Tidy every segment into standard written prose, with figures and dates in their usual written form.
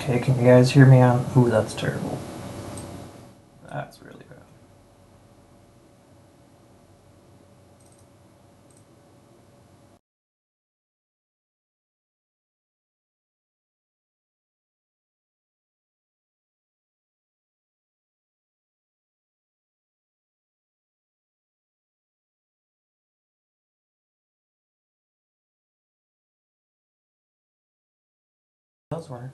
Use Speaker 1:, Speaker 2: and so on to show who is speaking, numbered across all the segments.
Speaker 1: Okay, can you guys hear me on? Ooh, that's terrible. That's really bad. It does work.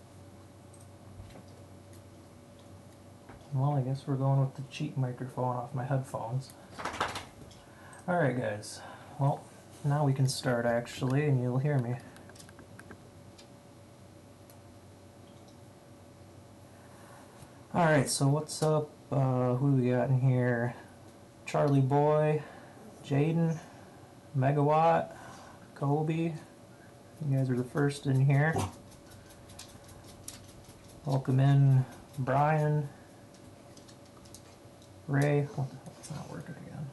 Speaker 1: Well, I guess we're going with the cheap microphone off my headphones. Alright, guys. Well, now we can start actually, and you'll hear me. Alright, so what's up? Who do we got in here? Charlie Boy, Jaden, Megawatt, Kobe. You guys are the first in here. Welcome in Brian, Ray. What the hell? It's not working again.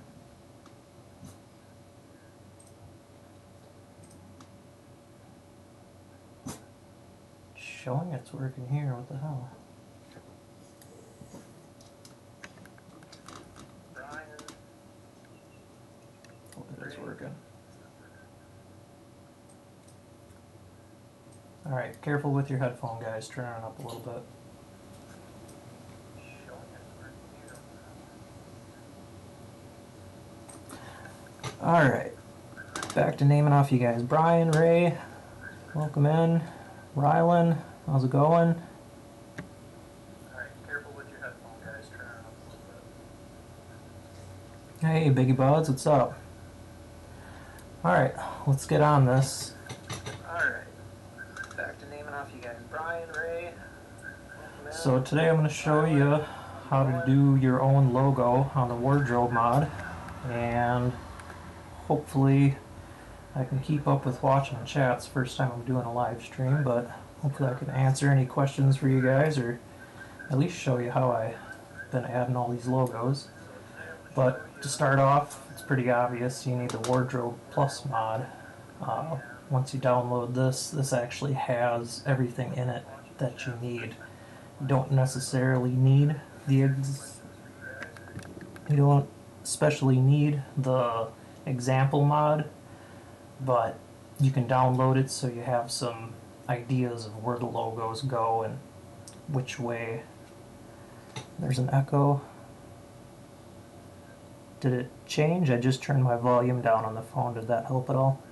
Speaker 1: It's showing it's working here. What the hell? Oh, it is working. Alright, careful with your headphone, guys. Turn it up a little bit. Alright, back to naming off you guys. Brian, Ray, welcome in. Rylan, how's it going?
Speaker 2: Alright, careful with your headphone, guys. Turn it up a little bit.
Speaker 1: Hey, Biggie Buds, what's up? Alright, let's get on this.
Speaker 2: Alright, back to naming off you guys. Brian, Ray, welcome in.
Speaker 1: So today I'm going to show you how to do your own logo on the wardrobe mod, and hopefully I can keep up with watching the chats. First time I'm doing a live stream, but hopefully I can answer any questions for you guys, or at least show you how I've been adding all these logos. But to start off, it's pretty obvious you need the Wardrobe Plus mod. Once you download this actually has everything in it that you need. You don't necessarily need you don't especially need the example mod, but you can download it so you have some ideas of where the logos go and which way. There's an echo. Did it change? I just turned my volume down on the phone. Did that help at all?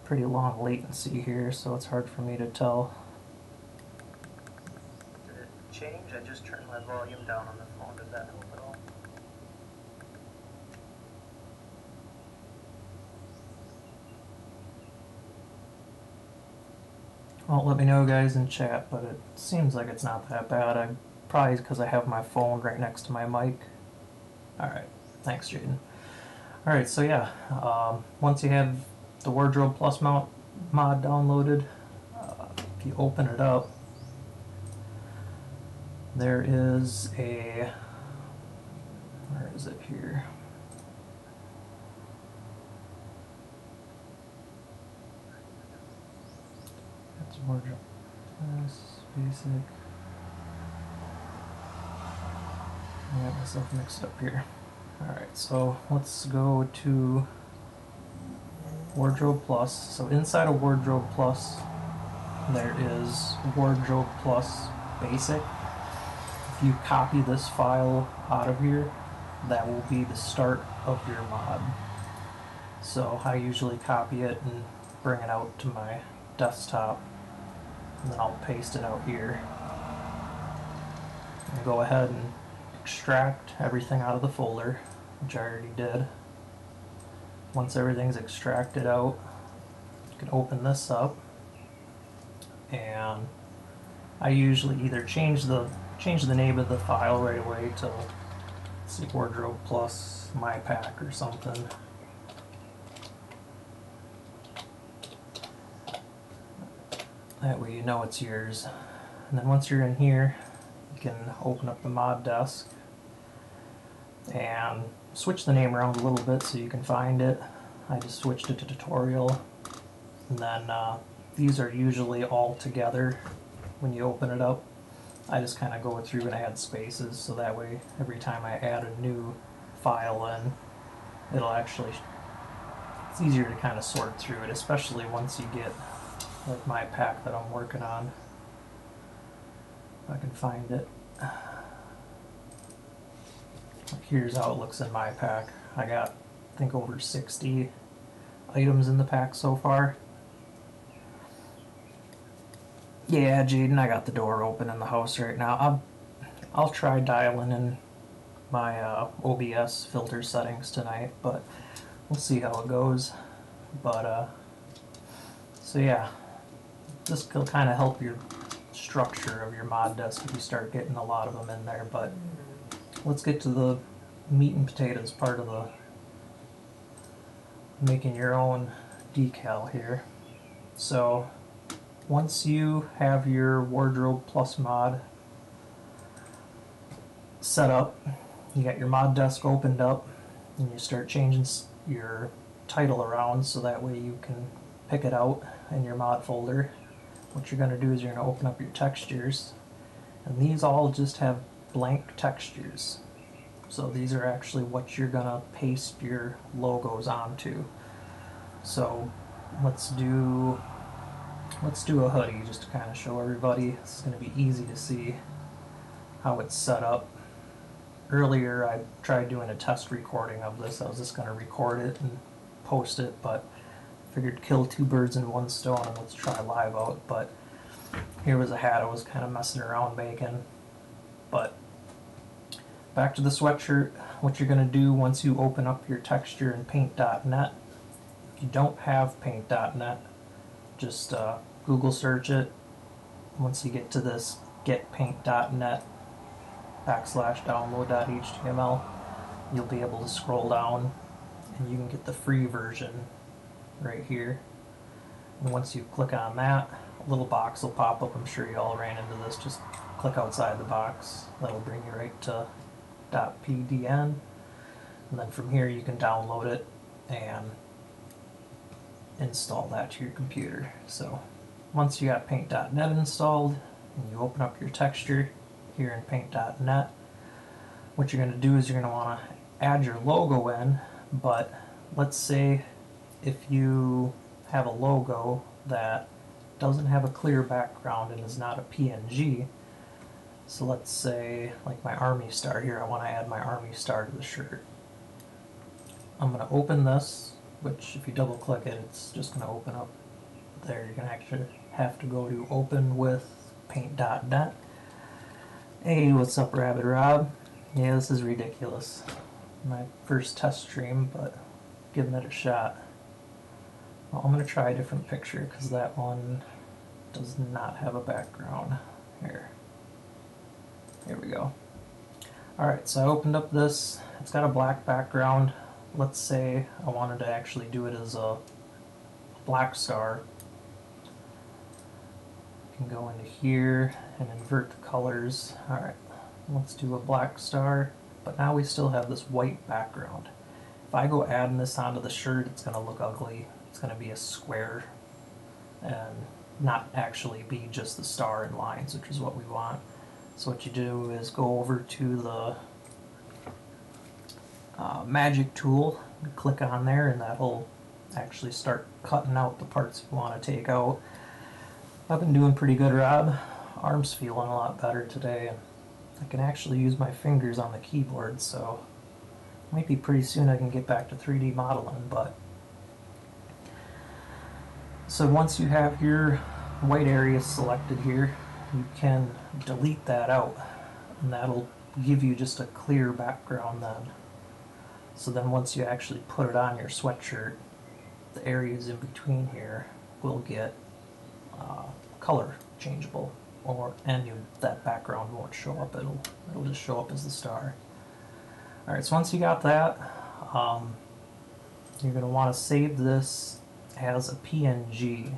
Speaker 1: Pretty long latency here, so it's hard for me to tell.
Speaker 2: Did it change? I just turned my volume down on the phone. Did that help at all?
Speaker 1: Well, let me know, guys, in chat, but it seems like it's not that bad. Probably because I have my phone right next to my mic. Alright, thanks, Jaden. Alright, so yeah, once you have the Wardrobe Plus mod downloaded, if you open it up, there is a, where is it here? That's Wardrobe Plus, basic. I got myself mixed up here. Alright, so let's go to Wardrobe Plus. So inside of Wardrobe Plus, there is Wardrobe Plus Basic. If you copy this file out of here, that will be the start of your mod. So I usually copy it and bring it out to my desktop, and then I'll paste it out here. And go ahead and extract everything out of the folder, which I already did. Once everything's extracted out, you can open this up, and I usually either change the name of the file right away to, let's see, Wardrobe Plus My Pack or something. That way you know it's yours. And then once you're in here, you can open up the mod desk. and switch the name around a little bit so you can find it. I just switched it to tutorial, and then these are usually all together when you open it up. I just kind of go through and add spaces so that way every time I add a new file in, it'll actually, it's easier to kind of sort through it, especially once you get like my pack that I'm working on. If I can find it. Here's how it looks in my pack. I got, I think, over 60 items in the pack so far. Yeah, Jaden, I got the door open in the house right now. I'll try dialing in my OBS filter settings tonight, but we'll see how it goes. But so yeah, this will kind of help your structure of your mod desk if you start getting a lot of them in there. But let's get to the meat and potatoes part of the making your own decal here. So once you have your Wardrobe Plus mod set up, you got your mod desk opened up, and you start changing your title around so that way you can pick it out in your mod folder. What you're going to do is you're going to open up your textures, and these all just have blank textures. So these are actually what you're going to paste your logos onto. So let's do a hoodie just to kind of show everybody. It's going to be easy to see how it's set up. Earlier I tried doing a test recording of this. I was just going to record it and post it, but figured kill two birds in one stone and let's try live out. But here was a hat I was kind of messing around making. But back to the sweatshirt. What you're going to do once you open up your texture in paint.net, if you don't have paint.net, just Google search it. Once you get to this getpaint.net /download.html, you'll be able to scroll down and you can get the free version right here. And once you click on that, a little box will pop up. I'm sure you all ran into this. Just click outside the box. That'll bring you right to .pdn, and then from here you can download it and install that to your computer. So once you got paint.net installed and you open up your texture here in paint.net, what you're going to do is you're going to want to add your logo in. But let's say if you have a logo that doesn't have a clear background and is not a PNG, so let's say like my army star here, I want to add my army star to the shirt. I'm going to open this, which if you double click it, it's just going to open up there. You're going to actually have to go to open with paint.net. Hey, what's up, Rabbit Rob? Yeah, this is ridiculous. My first test stream, but giving it a shot. Well, I'm going to try a different picture because that one does not have a background. Here we go. Alright, so I opened up this. It's got a black background. Let's say I wanted to actually do it as a black star. You can go into here and invert the colors. Alright, let's do a black star, but now we still have this white background. If I go adding this onto the shirt, it's going to look ugly. It's going to be a square and not actually be just the star and lines, which is what we want. So what you do is go over to the magic tool, click on there, and that'll actually start cutting out the parts you want to take out. I've been doing pretty good, Rob. Arm's feeling a lot better today, and I can actually use my fingers on the keyboard, so maybe pretty soon I can get back to 3D modeling. But so once you have your white area selected here, you can delete that out, and that'll give you just a clear background then. So then once you actually put it on your sweatshirt, the areas in between here will get color changeable, and that background won't show up. It'll just show up as the star. Alright, so once you got that, you're going to want to save this as a PNG.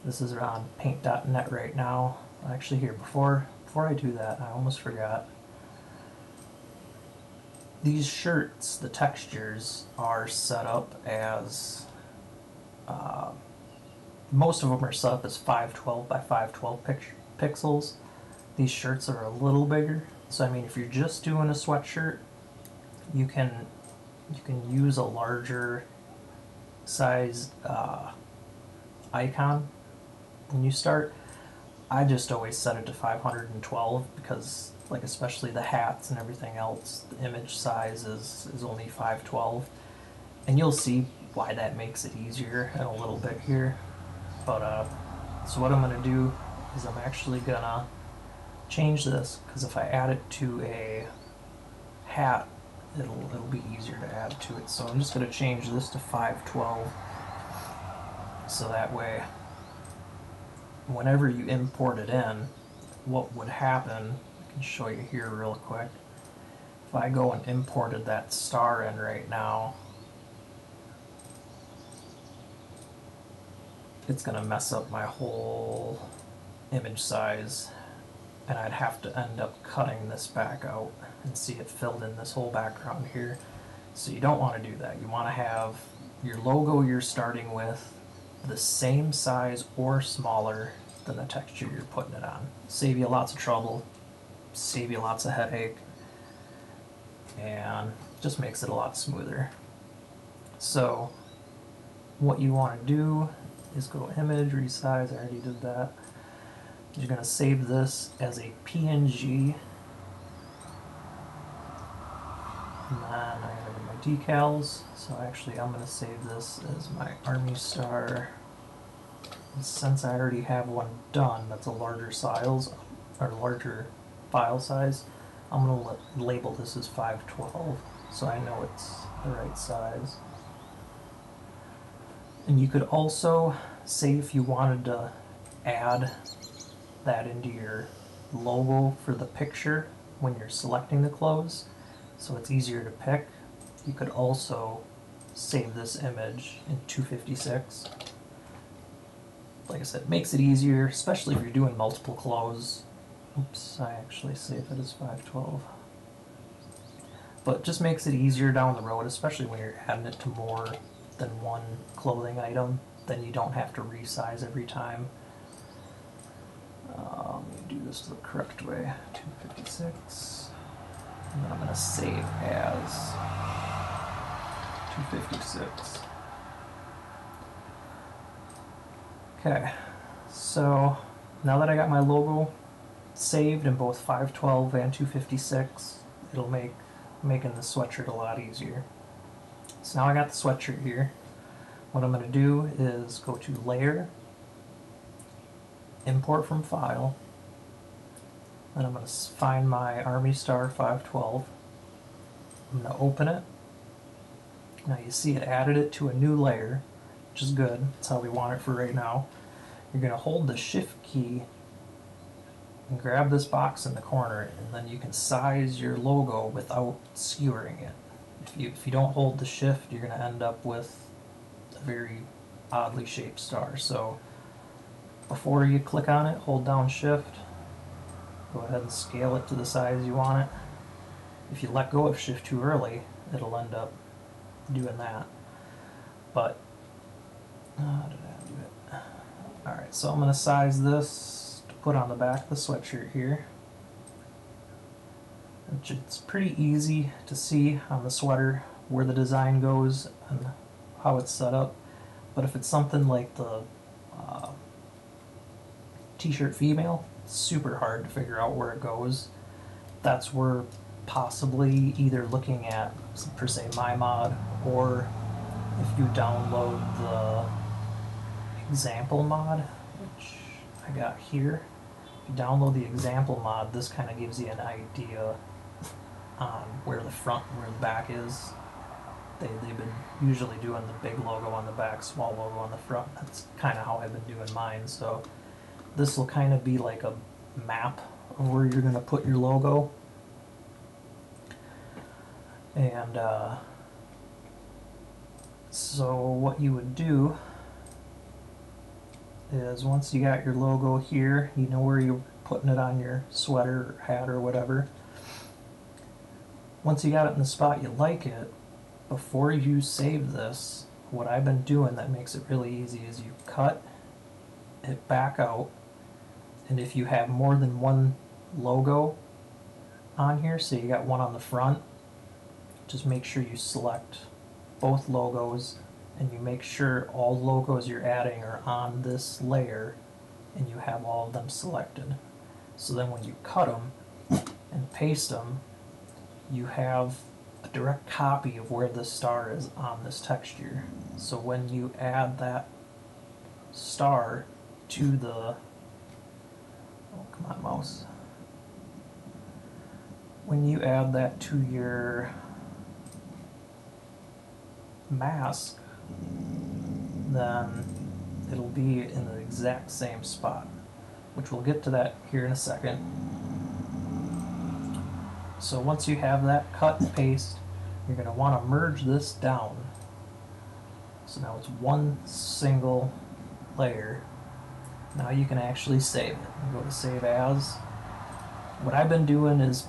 Speaker 1: This is on paint.net right now. Actually, here, before I do that, I almost forgot. these shirts, the textures are set up as most of them are set up as 512 by 512 pixels. These shirts are a little bigger, so I mean, if you're just doing a sweatshirt, you can use a larger size icon when you start. I just always set it to 512 because, like, especially the hats and everything else, the image size is only 512, and you'll see why that makes it easier in a little bit here. But so what I'm gonna do is I'm actually gonna change this, because if I add it to a hat, it'll be easier to add to it. So I'm just gonna change this to 512, so that way whenever you import it in, what would happen, I can show you here real quick. If I go and imported that star in right now, it's going to mess up my whole image size, and I'd have to end up cutting this back out and see it filled in this whole background here. So you don't want to do that. You want to have your logo you're starting with the same size or smaller than the texture you're putting it on. Save you lots of trouble, save you lots of headache, and just makes it a lot smoother. So what you want to do is go image, resize, I already did that. You're going to save this as a PNG, and then I'm going to do my decals. So actually I'm going to save this as my Army Star. And since I already have one done that's a larger size, or larger file size, I'm going to label this as 512 so I know it's the right size. And you could also say if you wanted to add that into your logo for the picture when you're selecting the clothes, so it's easier to pick, you could also save this image in 256. Like I said, it makes it easier, especially if you're doing multiple clothes. Oops, I actually saved it as 512. But just makes it easier down the road, especially when you're adding it to more than one clothing item. Then you don't have to resize every time. Let me do this the correct way. 256. And then I'm going to save as 256. Okay, so now that I got my logo saved in both 512 and 256, it'll make making the sweatshirt a lot easier. So now I got the sweatshirt here. What I'm going to do is go to Layer, Import from File, and I'm going to find my Army Star 512. I'm going to open it. Now you see it added it to a new layer, which is good. That's how we want it for right now. You're going to hold the Shift key and grab this box in the corner, and then you can size your logo without skewering it. If you don't hold the Shift, you're going to end up with a very oddly shaped star. So before you click on it, hold down Shift, go ahead and scale it to the size you want it. If you let go of Shift too early, it'll end up doing that. But how did I do it? Alright, so I'm going to size this to put on the back of the sweatshirt here. It's pretty easy to see on the sweater where the design goes and how it's set up. But if it's something like the t-shirt female, it's super hard to figure out where it goes. That's where possibly either looking at, per se, my mod, or if you download the example mod, which I got here, if you download the example mod, this kind of gives you an idea on where the front and where the back is. They've been usually doing the big logo on the back, small logo on the front. That's kind of how I've been doing mine. So this will kind of be like a map of where you're going to put your logo. And so what you would do is, once you got your logo here, you know where you're putting it on your sweater or hat or whatever, Once you got it in the spot you like it, before you save this, what I've been doing that makes it really easy is you cut it back out, and if you have more than one logo on here, so you got one on the front, just make sure you select both logos and you make sure all logos you're adding are on this layer and you have all of them selected. So then when you cut them and paste them, you have a direct copy of where this star is on this texture. So when you add that star to the, oh come on mouse, when you add that to your mask, then it'll be in the exact same spot, which we'll get to that here in a second. So once you have that cut and paste, you're going to want to merge this down. So now it's one single layer. Now you can actually save it. You go to Save As. What I've been doing is